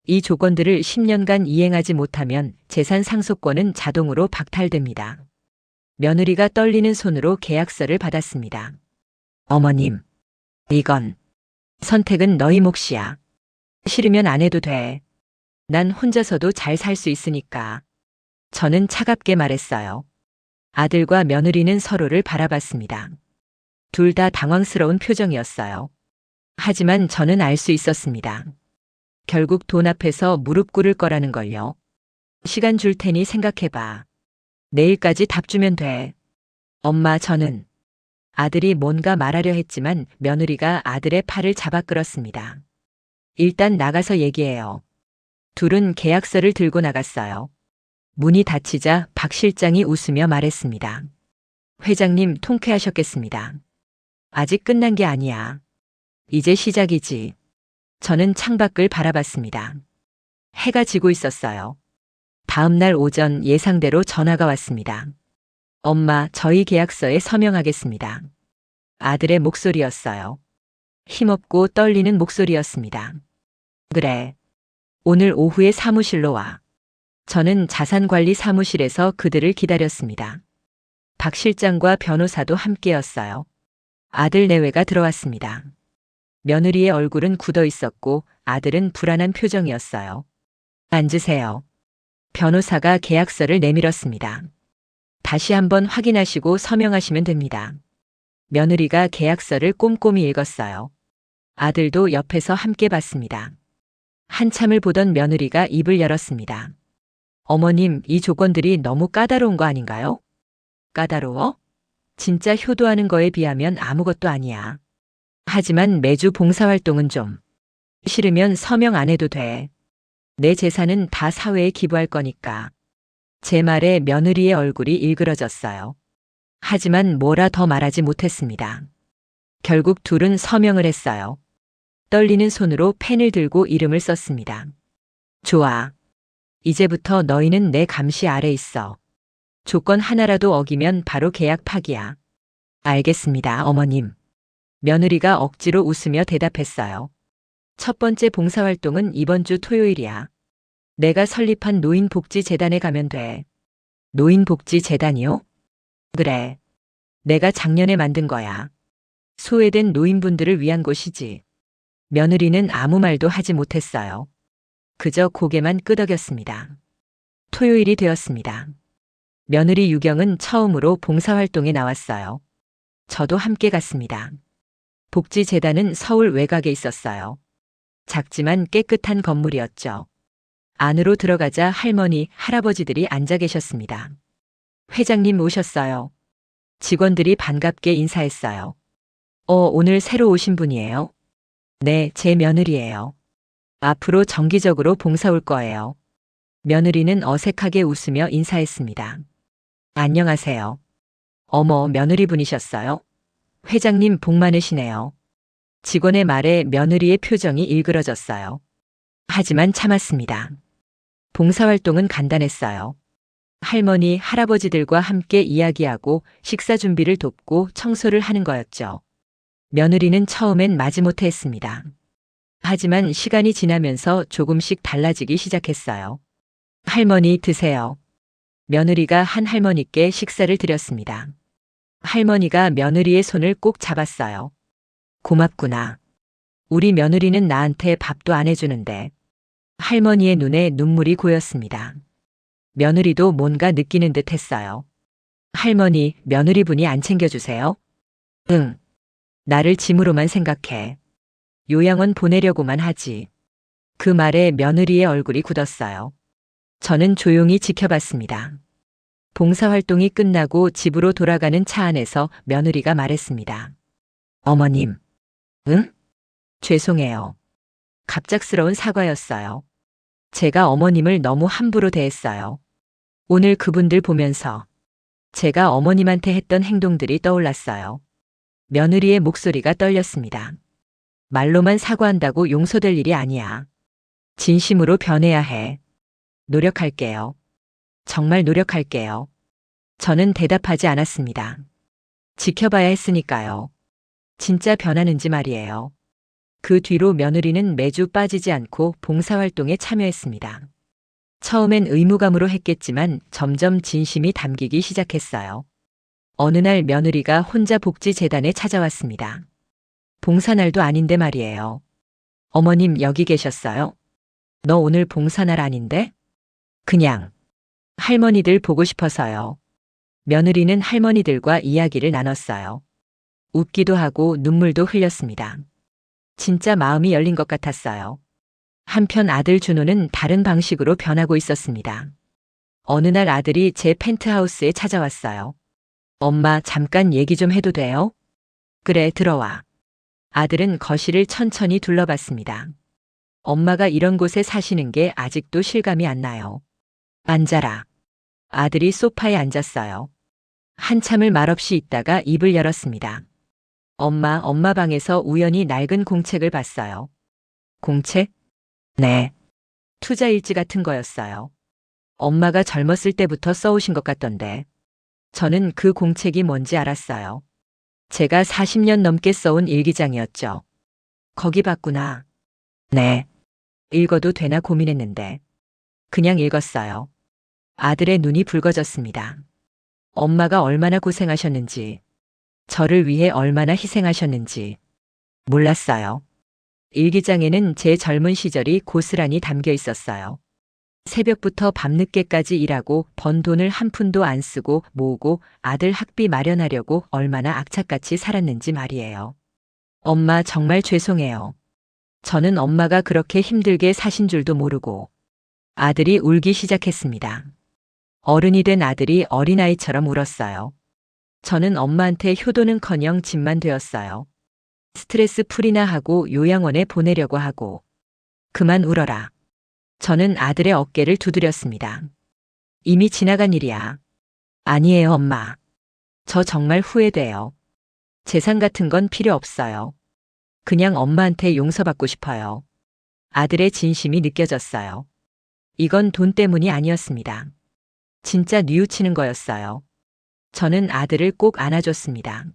A: 이 조건들을 10년간 이행하지 못하면 재산 상속권은 자동으로 박탈됩니다. 며느리가 떨리는 손으로 계약서를 받았습니다. 어머님, 이건 선택은 너희 몫이야. 싫으면 안 해도 돼. 난 혼자서도 잘 살 수 있으니까. 저는 차갑게 말했어요. 아들과 며느리는 서로를 바라봤습니다. 둘 다 당황스러운 표정이었어요. 하지만 저는 알 수 있었습니다. 결국 돈 앞에서 무릎 꿇을 거라는 걸요. 시간 줄 테니 생각해봐. 내일까지 답 주면 돼. 엄마, 저는. 아들이 뭔가 말하려 했지만 며느리가 아들의 팔을 잡아 끌었습니다. 일단 나가서 얘기해요. 둘은 계약서를 들고 나갔어요. 문이 닫히자 박 실장이 웃으며 말했습니다. 회장님, 통쾌하셨겠습니다. 아직 끝난 게 아니야. 이제 시작이지. 저는 창밖을 바라봤습니다. 해가 지고 있었어요. 다음 날 오전 예상대로 전화가 왔습니다. 엄마, 저희 계약서에 서명하겠습니다. 아들의 목소리였어요. 힘없고 떨리는 목소리였습니다. 그래. 오늘 오후에 사무실로 와. 저는 자산관리 사무실에서 그들을 기다렸습니다. 박 실장과 변호사도 함께였어요. 아들 내외가 들어왔습니다. 며느리의 얼굴은 굳어 있었고 아들은 불안한 표정이었어요. 앉으세요. 변호사가 계약서를 내밀었습니다. 다시 한번 확인하시고 서명하시면 됩니다. 며느리가 계약서를 꼼꼼히 읽었어요. 아들도 옆에서 함께 봤습니다. 한참을 보던 며느리가 입을 열었습니다. 어머님, 이 조건들이 너무 까다로운 거 아닌가요? 까다로워? 진짜 효도하는 거에 비하면 아무것도 아니야. 하지만 매주 봉사활동은 좀. 싫으면 서명 안 해도 돼. 내 재산은 다 사회에 기부할 거니까. 제 말에 며느리의 얼굴이 일그러졌어요. 하지만 뭐라 더 말하지 못했습니다. 결국 둘은 서명을 했어요. 떨리는 손으로 펜을 들고 이름을 썼습니다. 좋아. 이제부터 너희는 내 감시 아래 있어. 조건 하나라도 어기면 바로 계약 파기야. 알겠습니다, 어머님. 며느리가 억지로 웃으며 대답했어요. 첫 번째 봉사활동은 이번 주 토요일이야. 내가 설립한 노인복지재단에 가면 돼. 노인복지재단이요? 그래. 내가 작년에 만든 거야. 소외된 노인분들을 위한 곳이지. 며느리는 아무 말도 하지 못했어요. 그저 고개만 끄덕였습니다. 토요일이 되었습니다. 며느리 유경은 처음으로 봉사활동에 나왔어요. 저도 함께 갔습니다. 복지재단은 서울 외곽에 있었어요. 작지만 깨끗한 건물이었죠. 안으로 들어가자 할머니, 할아버지들이 앉아 계셨습니다. 회장님 오셨어요. 직원들이 반갑게 인사했어요. 오늘 새로 오신 분이에요? 네, 제 며느리예요. 앞으로 정기적으로 봉사 올 거예요. 며느리는 어색하게 웃으며 인사했습니다. 안녕하세요. 어머, 며느리분이셨어요? 회장님 복 많으시네요. 직원의 말에 며느리의 표정이 일그러졌어요. 하지만 참았습니다. 봉사활동은 간단했어요. 할머니, 할아버지들과 함께 이야기하고 식사 준비를 돕고 청소를 하는 거였죠. 며느리는 처음엔 마지못해 했습니다. 하지만 시간이 지나면서 조금씩 달라지기 시작했어요. 할머니 드세요. 며느리가 한 할머니께 식사를 드렸습니다. 할머니가 며느리의 손을 꼭 잡았어요. 고맙구나. 우리 며느리는 나한테 밥도 안 해주는데. 할머니의 눈에 눈물이 고였습니다. 며느리도 뭔가 느끼는 듯 했어요. 할머니, 며느리분이 안 챙겨주세요? 응. 나를 짐으로만 생각해. 요양원 보내려고만 하지. 그 말에 며느리의 얼굴이 굳었어요. 저는 조용히 지켜봤습니다. 봉사활동이 끝나고 집으로 돌아가는 차 안에서 며느리가 말했습니다. 어머님. 응? 죄송해요. 갑작스러운 사과였어요. 제가 어머님을 너무 함부로 대했어요. 오늘 그분들 보면서 제가 어머님한테 했던 행동들이 떠올랐어요. 며느리의 목소리가 떨렸습니다. 말로만 사과한다고 용서될 일이 아니야. 진심으로 변해야 해. 노력할게요. 정말 노력할게요. 저는 대답하지 않았습니다. 지켜봐야 했으니까요. 진짜 변하는지 말이에요. 그 뒤로 며느리는 매주 빠지지 않고 봉사활동에 참여했습니다. 처음엔 의무감으로 했겠지만 점점 진심이 담기기 시작했어요. 어느 날 며느리가 혼자 복지재단에 찾아왔습니다. 봉사날도 아닌데 말이에요. 어머님 여기 계셨어요? 너 오늘 봉사날 아닌데? 그냥 할머니들 보고 싶어서요. 며느리는 할머니들과 이야기를 나눴어요. 웃기도 하고 눈물도 흘렸습니다. 진짜 마음이 열린 것 같았어요. 한편 아들 준호는 다른 방식으로 변하고 있었습니다. 어느 날 아들이 제 펜트하우스에 찾아왔어요. 엄마, 잠깐 얘기 좀 해도 돼요? 그래, 들어와. 아들은 거실을 천천히 둘러봤습니다. 엄마가 이런 곳에 사시는 게 아직도 실감이 안 나요. 앉아라. 아들이 소파에 앉았어요. 한참을 말없이 있다가 입을 열었습니다. 엄마 방에서 우연히 낡은 공책을 봤어요. 공책? 네. 투자 일지 같은 거였어요. 엄마가 젊었을 때부터 써오신 것 같던데. 저는 그 공책이 뭔지 알았어요. 제가 40년 넘게 써온 일기장이었죠. 거기 봤구나. 네. 읽어도 되나 고민했는데. 그냥 읽었어요. 아들의 눈이 붉어졌습니다. 엄마가 얼마나 고생하셨는지, 저를 위해 얼마나 희생하셨는지 몰랐어요. 일기장에는 제 젊은 시절이 고스란히 담겨 있었어요. 새벽부터 밤늦게까지 일하고 번 돈을 한 푼도 안 쓰고 모으고 아들 학비 마련하려고 얼마나 악착같이 살았는지 말이에요. 엄마 정말 죄송해요. 저는 엄마가 그렇게 힘들게 사신 줄도 모르고. 아들이 울기 시작했습니다. 어른이 된 아들이 어린아이처럼 울었어요. 저는 엄마한테 효도는커녕 짐만 되었어요. 스트레스 풀이나 하고 요양원에 보내려고 하고. 그만 울어라. 저는 아들의 어깨를 두드렸습니다. 이미 지나간 일이야. 아니에요, 엄마. 저 정말 후회돼요. 재산 같은 건 필요 없어요. 그냥 엄마한테 용서받고 싶어요. 아들의 진심이 느껴졌어요. 이건 돈 때문이 아니었습니다. 진짜 뉘우치는 거였어요. 저는 아들을 꼭 안아줬습니다.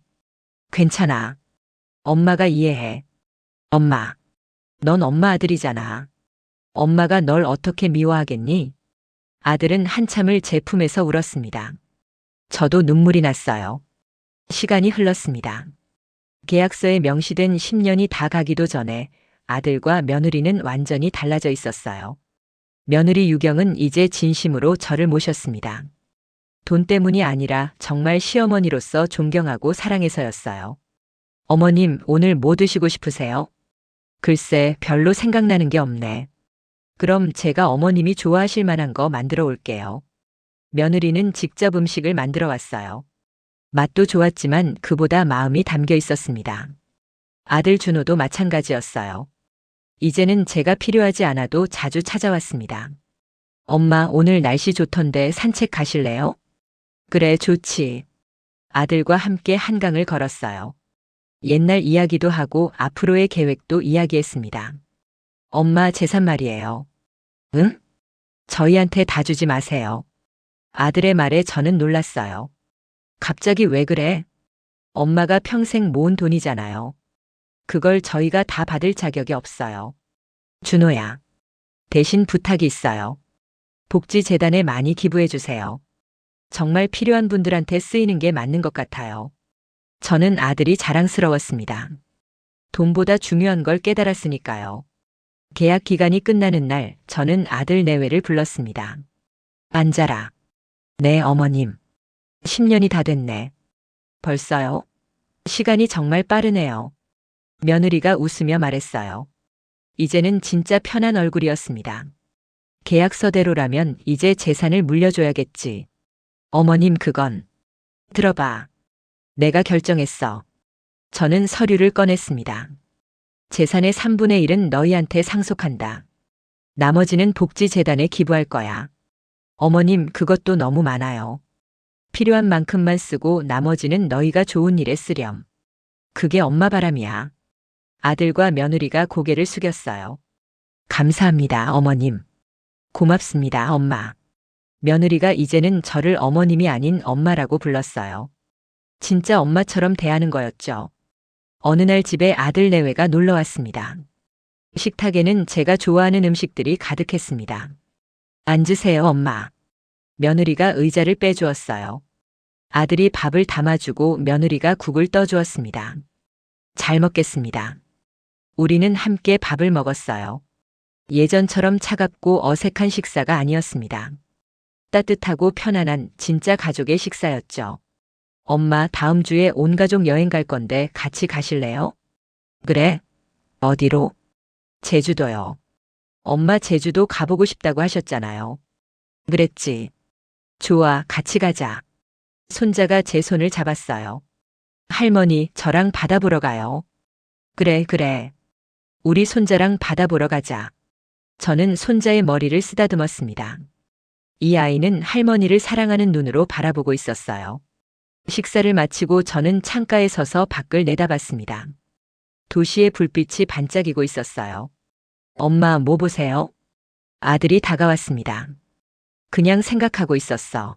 A: 괜찮아. 엄마가 이해해. 엄마. 넌 엄마 아들이잖아. 엄마가 널 어떻게 미워하겠니? 아들은 한참을 제 품에서 울었습니다. 저도 눈물이 났어요. 시간이 흘렀습니다. 계약서에 명시된 10년이 다 가기도 전에 아들과 며느리는 완전히 달라져 있었어요. 며느리 유경은 이제 진심으로 저를 모셨습니다. 돈 때문이 아니라 정말 시어머니로서 존경하고 사랑해서였어요. 어머님, 오늘 뭐 드시고 싶으세요? 글쎄, 별로 생각나는 게 없네. 그럼 제가 어머님이 좋아하실 만한 거 만들어 올게요. 며느리는 직접 음식을 만들어 왔어요. 맛도 좋았지만 그보다 마음이 담겨 있었습니다. 아들 준호도 마찬가지였어요. 이제는 제가 필요하지 않아도 자주 찾아왔습니다. 엄마, 오늘 날씨 좋던데 산책 가실래요? 그래, 좋지. 아들과 함께 한강을 걸었어요. 옛날 이야기도 하고 앞으로의 계획도 이야기했습니다. 엄마, 재산 말이에요. 응? 저희한테 다 주지 마세요. 아들의 말에 저는 놀랐어요. 갑자기 왜 그래? 엄마가 평생 모은 돈이잖아요. 그걸 저희가 다 받을 자격이 없어요. 준호야. 대신 부탁이 있어요. 복지재단에 많이 기부해 주세요. 정말 필요한 분들한테 쓰이는 게 맞는 것 같아요. 저는 아들이 자랑스러웠습니다. 돈보다 중요한 걸 깨달았으니까요. 계약 기간이 끝나는 날 저는 아들 내외를 불렀습니다. 앉아라. 네, 어머님. 10년이 다 됐네. 벌써요? 시간이 정말 빠르네요. 며느리가 웃으며 말했어요. 이제는 진짜 편한 얼굴이었습니다. 계약서대로라면 이제 재산을 물려줘야겠지. 어머님, 그건. 들어봐. 내가 결정했어. 저는 서류를 꺼냈습니다. 재산의 3분의 1은 너희한테 상속한다. 나머지는 복지재단에 기부할 거야. 어머님, 그것도 너무 많아요. 필요한 만큼만 쓰고 나머지는 너희가 좋은 일에 쓰렴. 그게 엄마 바람이야. 아들과 며느리가 고개를 숙였어요. 감사합니다, 어머님. 고맙습니다, 엄마. 며느리가 이제는 저를 어머님이 아닌 엄마라고 불렀어요. 진짜 엄마처럼 대하는 거였죠. 어느 날 집에 아들 내외가 놀러 왔습니다. 식탁에는 제가 좋아하는 음식들이 가득했습니다. 앉으세요, 엄마. 며느리가 의자를 빼주었어요. 아들이 밥을 담아주고 며느리가 국을 떠주었습니다. 잘 먹겠습니다. 우리는 함께 밥을 먹었어요. 예전처럼 차갑고 어색한 식사가 아니었습니다. 따뜻하고 편안한 진짜 가족의 식사였죠. 엄마, 다음 주에 온 가족 여행 갈 건데 같이 가실래요? 그래. 어디로? 제주도요. 엄마, 제주도 가보고 싶다고 하셨잖아요. 그랬지. 좋아, 같이 가자. 손자가 제 손을 잡았어요. 할머니, 저랑 바다 보러 가요. 그래, 그래. 우리 손자랑 바다 보러 가자. 저는 손자의 머리를 쓰다듬었습니다. 이 아이는 할머니를 사랑하는 눈으로 바라보고 있었어요. 식사를 마치고 저는 창가에 서서 밖을 내다봤습니다. 도시의 불빛이 반짝이고 있었어요. 엄마, 뭐 보세요? 아들이 다가왔습니다. 그냥 생각하고 있었어.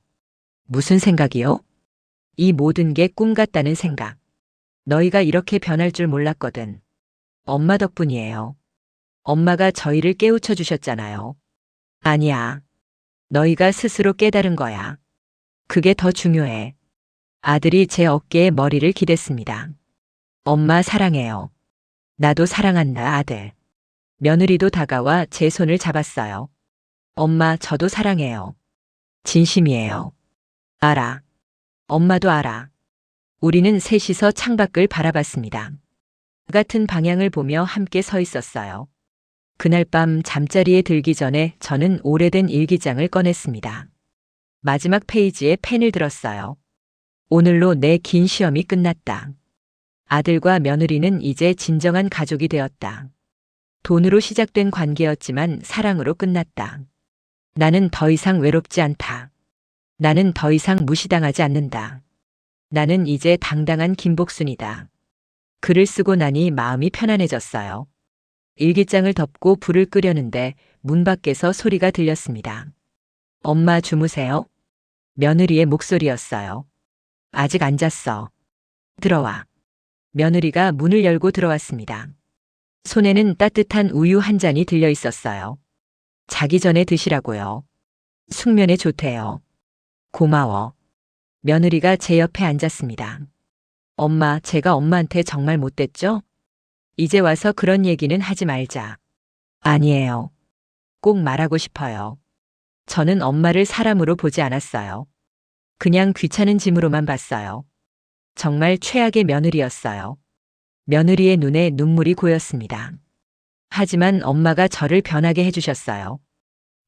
A: 무슨 생각이요? 이 모든 게 꿈 같다는 생각. 너희가 이렇게 변할 줄 몰랐거든. 엄마 덕분이에요. 엄마가 저희를 깨우쳐 주셨잖아요. 아니야. 너희가 스스로 깨달은 거야. 그게 더 중요해. 아들이 제 어깨에 머리를 기댔습니다. 엄마 사랑해요. 나도 사랑한다, 아들. 며느리도 다가와 제 손을 잡았어요. 엄마, 저도 사랑해요. 진심이에요. 알아. 엄마도 알아. 우리는 셋이서 창밖을 바라봤습니다. 같은 방향을 보며 함께 서 있었어요. 그날 밤 잠자리에 들기 전에 저는 오래된 일기장을 꺼냈습니다. 마지막 페이지에 펜을 들었어요. 오늘로 내 긴 시험이 끝났다. 아들과 며느리는 이제 진정한 가족이 되었다. 돈으로 시작된 관계였지만 사랑으로 끝났다. 나는 더 이상 외롭지 않다. 나는 더 이상 무시당하지 않는다. 나는 이제 당당한 김복순이다. 글을 쓰고 나니 마음이 편안해졌어요. 일기장을 덮고 불을 끄려는데 문 밖에서 소리가 들렸습니다. 엄마, 주무세요? 며느리의 목소리였어요. 아직 안 잤어. 들어와. 며느리가 문을 열고 들어왔습니다. 손에는 따뜻한 우유 한 잔이 들려 있었어요. 자기 전에 드시라고요. 숙면에 좋대요. 고마워. 며느리가 제 옆에 앉았습니다. 엄마, 제가 엄마한테 정말 못됐죠? 이제 와서 그런 얘기는 하지 말자. 아니에요. 꼭 말하고 싶어요. 저는 엄마를 사람으로 보지 않았어요. 그냥 귀찮은 짐으로만 봤어요. 정말 최악의 며느리였어요. 며느리의 눈에 눈물이 고였습니다. 하지만 엄마가 저를 변하게 해주셨어요.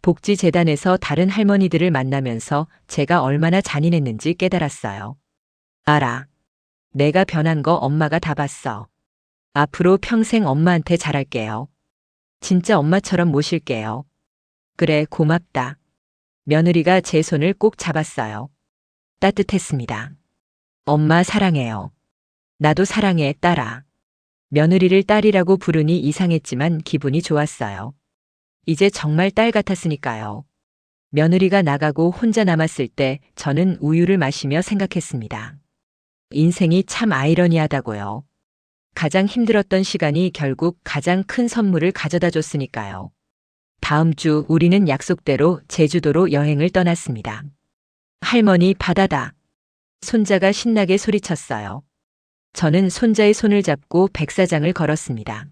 A: 복지재단에서 다른 할머니들을 만나면서 제가 얼마나 잔인했는지 깨달았어요. 알아. 내가 변한 거 엄마가 다 봤어. 앞으로 평생 엄마한테 잘할게요. 진짜 엄마처럼 모실게요. 그래, 고맙다. 며느리가 제 손을 꼭 잡았어요. 따뜻했습니다. 엄마 사랑해요. 나도 사랑해, 딸아. 며느리를 딸이라고 부르니 이상했지만 기분이 좋았어요. 이제 정말 딸 같았으니까요. 며느리가 나가고 혼자 남았을 때 저는 우유를 마시며 생각했습니다. 인생이 참 아이러니하다고요. 가장 힘들었던 시간이 결국 가장 큰 선물을 가져다 줬으니까요. 다음 주 우리는 약속대로 제주도로 여행을 떠났습니다. 할머니, 바다다. 손자가 신나게 소리쳤어요. 저는 손자의 손을 잡고 백사장을 걸었습니다.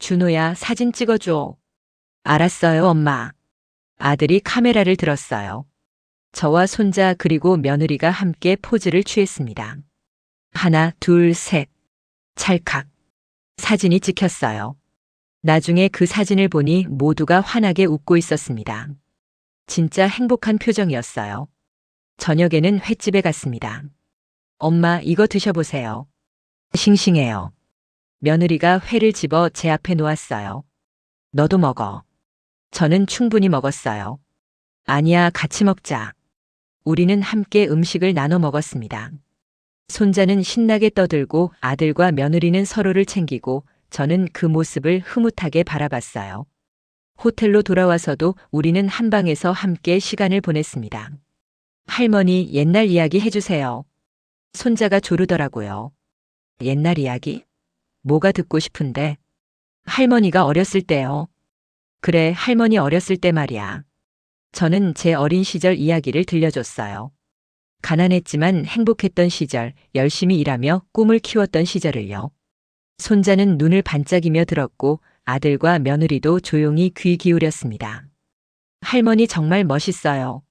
A: 준호야, 사진 찍어줘. 알았어요, 엄마. 아들이 카메라를 들었어요. 저와 손자 그리고 며느리가 함께 포즈를 취했습니다. 하나, 둘, 셋. 찰칵. 사진이 찍혔어요. 나중에 그 사진을 보니 모두가 환하게 웃고 있었습니다. 진짜 행복한 표정이었어요. 저녁에는 횟집에 갔습니다. 엄마, 이거 드셔보세요. 싱싱해요. 며느리가 회를 집어 제 앞에 놓았어요. 너도 먹어. 저는 충분히 먹었어요. 아니야, 같이 먹자. 우리는 함께 음식을 나눠 먹었습니다. 손자는 신나게 떠들고 아들과 며느리는 서로를 챙기고 저는 그 모습을 흐뭇하게 바라봤어요. 호텔로 돌아와서도 우리는 한방에서 함께 시간을 보냈습니다. 할머니, 옛날 이야기 해주세요. 손자가 조르더라고요. 옛날 이야기? 뭐가 듣고 싶은데? 할머니가 어렸을 때요. 그래, 할머니 어렸을 때 말이야. 저는 제 어린 시절 이야기를 들려줬어요. 가난했지만 행복했던 시절, 열심히 일하며 꿈을 키웠던 시절을요. 손자는 눈을 반짝이며 들었고 아들과 며느리도 조용히 귀 기울였습니다. 할머니 정말 멋있어요.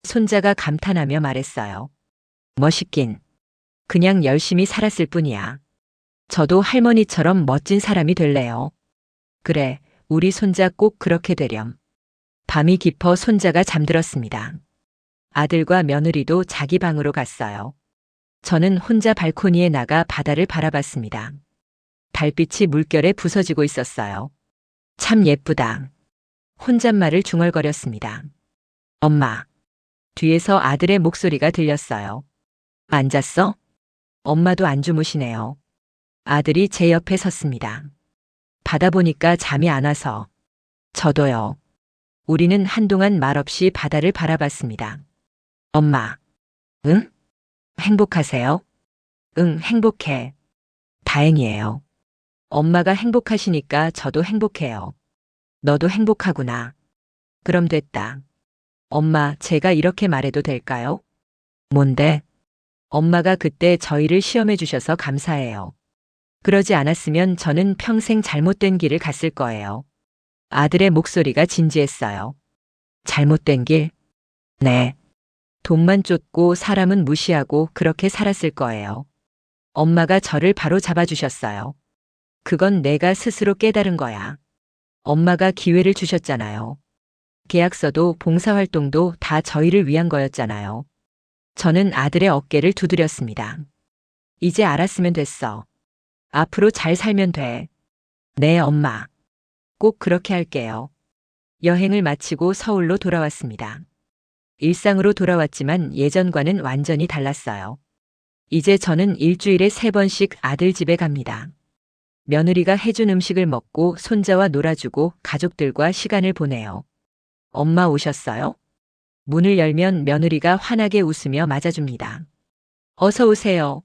A: 손자가 감탄하며 말했어요. 멋있긴. 그냥 열심히 살았을 뿐이야. 저도 할머니처럼 멋진 사람이 될래요. 그래, 우리 손자 꼭 그렇게 되렴. 밤이 깊어 손자가 잠들었습니다. 아들과 며느리도 자기 방으로 갔어요. 저는 혼자 발코니에 나가 바다를 바라봤습니다. 달빛이 물결에 부서지고 있었어요. 참 예쁘다. 혼잣말을 중얼거렸습니다. 엄마. 뒤에서 아들의 목소리가 들렸어요. 앉았어? 엄마도 안 주무시네요. 아들이 제 옆에 섰습니다. 바다 보니까 잠이 안 와서. 저도요. 우리는 한동안 말없이 바다를 바라봤습니다. 엄마. 응? 행복하세요? 응, 행복해. 다행이에요. 엄마가 행복하시니까 저도 행복해요. 너도 행복하구나. 그럼 됐다. 엄마, 제가 이렇게 말해도 될까요? 뭔데? 엄마가 그때 저희를 시험해 주셔서 감사해요. 그러지 않았으면 저는 평생 잘못된 길을 갔을 거예요. 아들의 목소리가 진지했어요. 잘못된 길? 네. 돈만 쫓고 사람은 무시하고 그렇게 살았을 거예요. 엄마가 저를 바로 잡아주셨어요. 그건 내가 스스로 깨달은 거야. 엄마가 기회를 주셨잖아요. 계약서도 봉사활동도 다 저희를 위한 거였잖아요. 저는 아들의 어깨를 두드렸습니다. 이제 알았으면 됐어. 앞으로 잘 살면 돼. 네, 엄마. 꼭 그렇게 할게요. 여행을 마치고 서울로 돌아왔습니다. 일상으로 돌아왔지만 예전과는 완전히 달랐어요. 이제 저는 일주일에 3번씩 아들 집에 갑니다. 며느리가 해준 음식을 먹고 손자와 놀아주고 가족들과 시간을 보내요. 엄마 오셨어요? 문을 열면 며느리가 환하게 웃으며 맞아줍니다. 어서 오세요.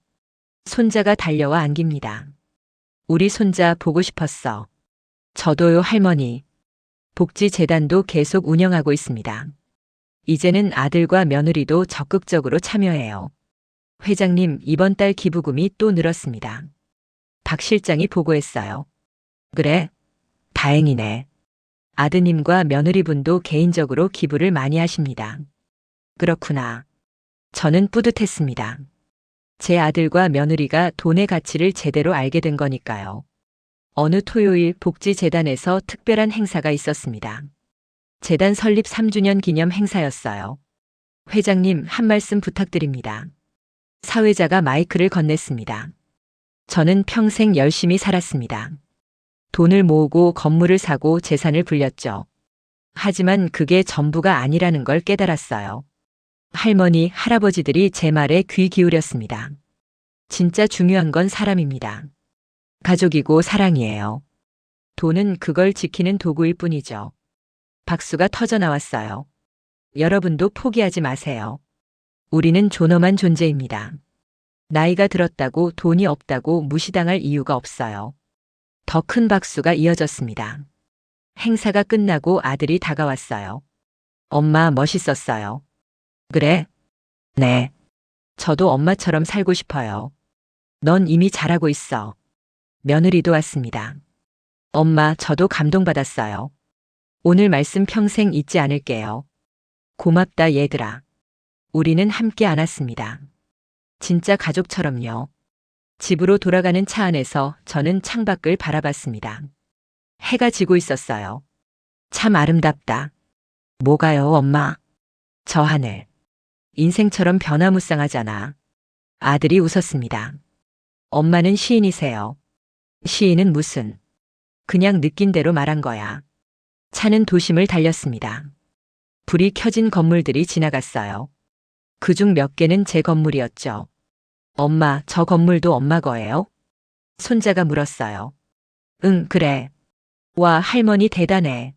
A: 손자가 달려와 안깁니다. 우리 손자 보고 싶었어. 저도요, 할머니. 복지재단도 계속 운영하고 있습니다. 이제는 아들과 며느리도 적극적으로 참여해요. 회장님, 이번 달 기부금이 또 늘었습니다. 박 실장이 보고했어요. 그래? 다행이네. 아드님과 며느리분도 개인적으로 기부를 많이 하십니다. 그렇구나. 저는 뿌듯했습니다. 제 아들과 며느리가 돈의 가치를 제대로 알게 된 거니까요. 어느 토요일 복지재단에서 특별한 행사가 있었습니다. 재단 설립 3주년 기념 행사였어요. 회장님, 한 말씀 부탁드립니다. 사회자가 마이크를 건넸습니다. 저는 평생 열심히 살았습니다. 돈을 모으고 건물을 사고 재산을 불렸죠. 하지만 그게 전부가 아니라는 걸 깨달았어요. 할머니, 할아버지들이 제 말에 귀 기울였습니다. 진짜 중요한 건 사람입니다. 가족이고 사랑이에요. 돈은 그걸 지키는 도구일 뿐이죠. 박수가 터져 나왔어요. 여러분도 포기하지 마세요. 우리는 존엄한 존재입니다. 나이가 들었다고 돈이 없다고 무시당할 이유가 없어요. 더 큰 박수가 이어졌습니다. 행사가 끝나고 아들이 다가왔어요. 엄마, 멋있었어요. 그래? 네. 저도 엄마처럼 살고 싶어요. 넌 이미 잘하고 있어. 며느리도 왔습니다. 엄마, 저도 감동받았어요. 오늘 말씀 평생 잊지 않을게요. 고맙다, 얘들아. 우리는 함께 안았습니다. 진짜 가족처럼요. 집으로 돌아가는 차 안에서 저는 창밖을 바라봤습니다. 해가 지고 있었어요. 참 아름답다. 뭐가요, 엄마? 저 하늘. 인생처럼 변화무쌍하잖아. 아들이 웃었습니다. 엄마는 시인이세요. 시인은 무슨. 그냥 느낀 대로 말한 거야. 차는 도심을 달렸습니다. 불이 켜진 건물들이 지나갔어요. 그중 몇 개는 제 건물이었죠. 엄마, 저 건물도 엄마 거예요? 손자가 물었어요. 응, 그래. 와, 할머니 대단해.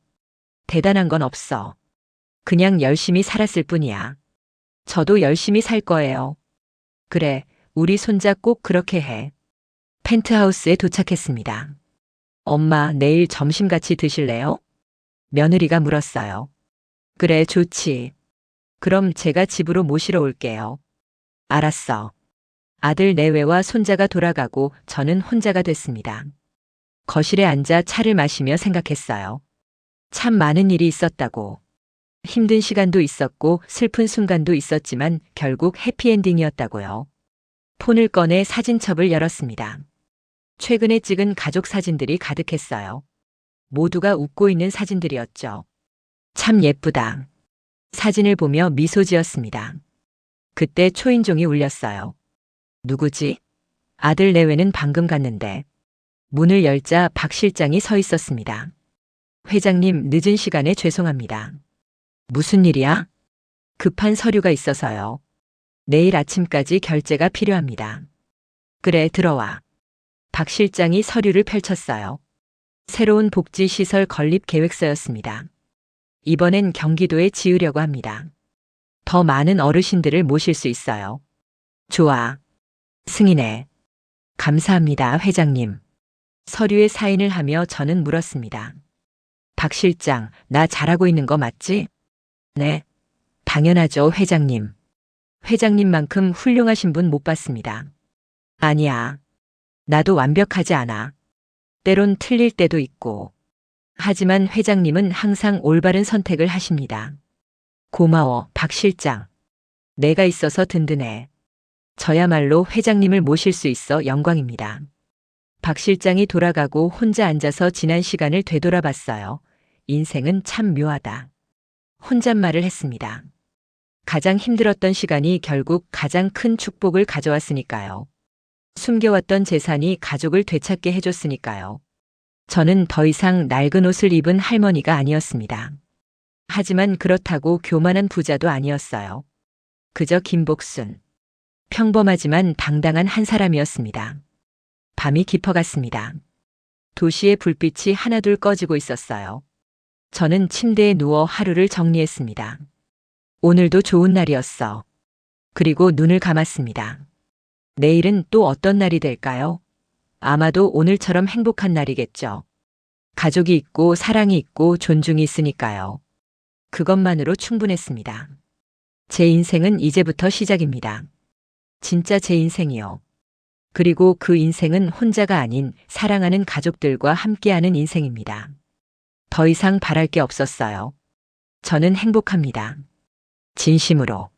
A: 대단한 건 없어. 그냥 열심히 살았을 뿐이야. 저도 열심히 살 거예요. 그래, 우리 손자 꼭 그렇게 해. 펜트하우스에 도착했습니다. 엄마, 내일 점심 같이 드실래요? 며느리가 물었어요. 그래, 좋지. 그럼 제가 집으로 모시러 올게요. 알았어. 아들 내외와 손자가 돌아가고 저는 혼자가 됐습니다. 거실에 앉아 차를 마시며 생각했어요. 참 많은 일이 있었다고. 힘든 시간도 있었고 슬픈 순간도 있었지만 결국 해피엔딩이었다고요. 폰을 꺼내 사진첩을 열었습니다. 최근에 찍은 가족 사진들이 가득했어요. 모두가 웃고 있는 사진들이었죠. 참 예쁘다. 사진을 보며 미소 지었습니다. 그때 초인종이 울렸어요. 누구지? 아들 내외는 방금 갔는데. 문을 열자 박 실장이 서 있었습니다. 회장님, 늦은 시간에 죄송합니다. 무슨 일이야? 급한 서류가 있어서요. 내일 아침까지 결제가 필요합니다. 그래, 들어와. 박 실장이 서류를 펼쳤어요. 새로운 복지시설 건립 계획서였습니다. 이번엔 경기도에 지으려고 합니다. 더 많은 어르신들을 모실 수 있어요. 좋아. 승인해. 감사합니다, 회장님. 서류에 사인을 하며 저는 물었습니다. 박 실장, 나 잘하고 있는 거 맞지? 네. 당연하죠, 회장님. 회장님만큼 훌륭하신 분 못 봤습니다. 아니야. 나도 완벽하지 않아. 때론 틀릴 때도 있고. 하지만 회장님은 항상 올바른 선택을 하십니다. 고마워, 박 실장. 내가 있어서 든든해. 저야말로 회장님을 모실 수 있어 영광입니다. 박 실장이 돌아가고 혼자 앉아서 지난 시간을 되돌아봤어요. 인생은 참 묘하다. 혼잣말을 했습니다. 가장 힘들었던 시간이 결국 가장 큰 축복을 가져왔으니까요. 숨겨왔던 재산이 가족을 되찾게 해줬으니까요. 저는 더 이상 낡은 옷을 입은 할머니가 아니었습니다. 하지만 그렇다고 교만한 부자도 아니었어요. 그저 김복순. 평범하지만 당당한 한 사람이었습니다. 밤이 깊어갔습니다. 도시의 불빛이 하나둘 꺼지고 있었어요. 저는 침대에 누워 하루를 정리했습니다. 오늘도 좋은 날이었어. 그리고 눈을 감았습니다. 내일은 또 어떤 날이 될까요? 아마도 오늘처럼 행복한 날이겠죠. 가족이 있고 사랑이 있고 존중이 있으니까요. 그것만으로 충분했습니다. 제 인생은 이제부터 시작입니다. 진짜 제 인생이요. 그리고 그 인생은 혼자가 아닌 사랑하는 가족들과 함께하는 인생입니다. 더 이상 바랄 게 없었어요. 저는 행복합니다. 진심으로.